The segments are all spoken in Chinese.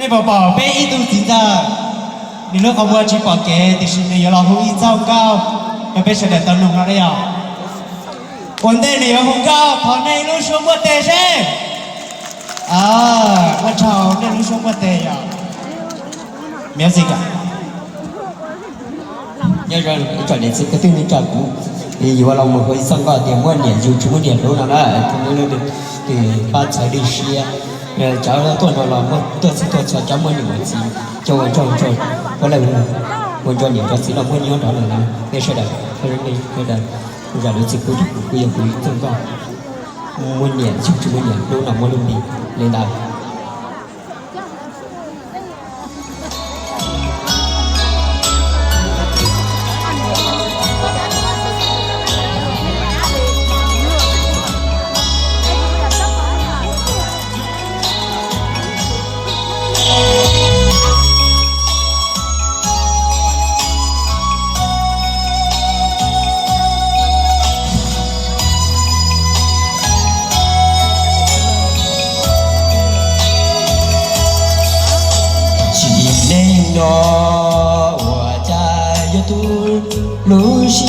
你宝宝被一度紧张，你如果我去保给，就是你有老虎一糟糕，要被谁来登录了呀？วันนี้你有红高，跑内路说我得谁？啊，我操，内路说我得呀，music。要让转点这个对你照顾，以后เรา们会上个点问点就出点路了啦，他们的发财的事啊，找了多少了，我多少找么你们去，叫我我来我找你找谁了，我你要找人了，没事的，他说没事的。ra được chỉ cuối bây giờ cuối trong con muốn nhẹ chụp chụp muốn nhẹ lúc nào muốn luôn đi lên đài 我家有堵路线，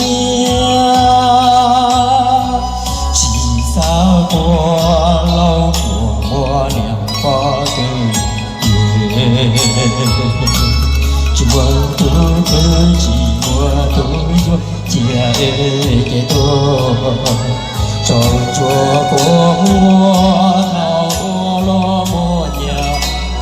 七扫过老婆两把根月，寂寞独自寂寞独坐，家的多，照着过我老罗莫娘花。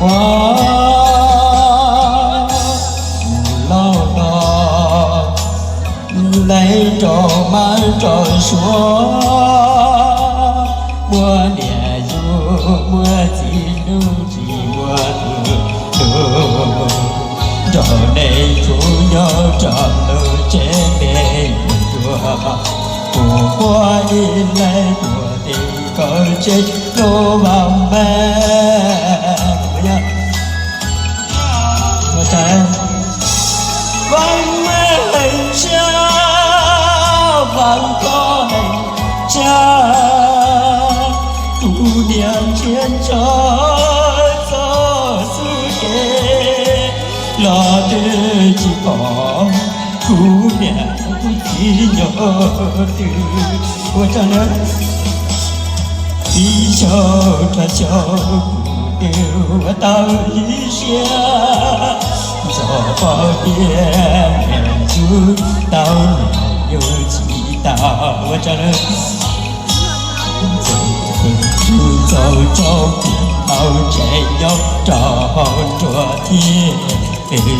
来找满找说，我俩有我记录记我的，找内主要找了这边多，不过你来多的个这罗王们，怎么样？我在王们很像。放开家，姑娘牵着走出去，拉着几把姑娘不听有的，我唱了一小串小姑娘，我到一下，早把点就到了。有几道我唱了，走走不好，真要找着天，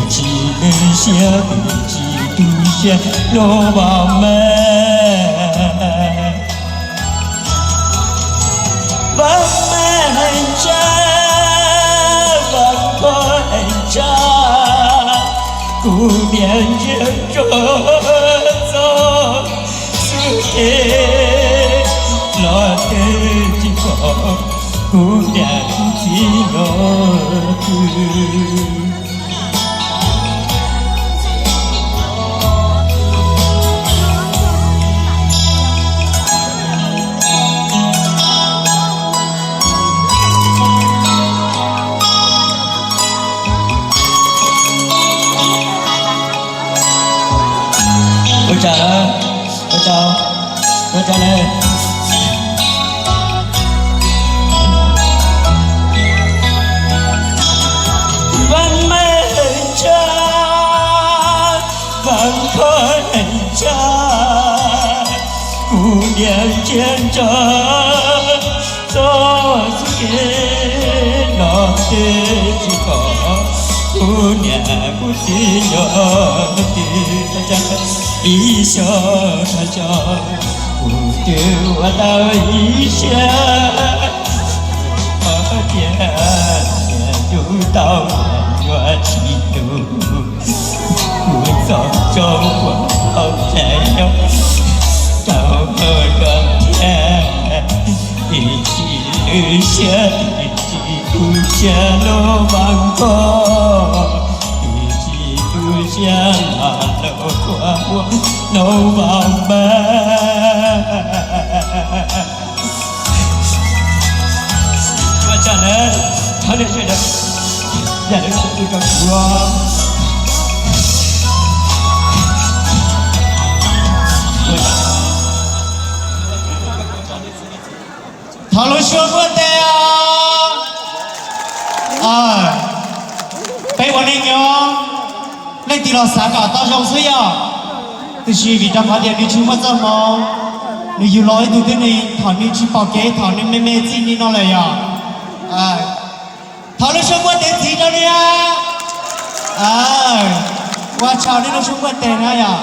几个小几度些罗王们，王们家，王们家，姑娘人着。老的几个姑娘几个我讲嘞，万美家，万宽家，姑娘牵着走进老的几个姑娘不听有的，一笑他笑。不丢我到一下，天又到远去路，我早就我好朋友，到个天，一起旅行，一起故乡路漫过，一起故乡路过路漫漫。我讲了，他那些的。个我。讨论说过的啊，被我那个那地了三个大小水啊，就是为了发点你去么子么？你有来都跟你讨你去报给讨你妹妹子你那来呀？哎，讨论说过的几个呀？哎，我操，你都说过的了呀？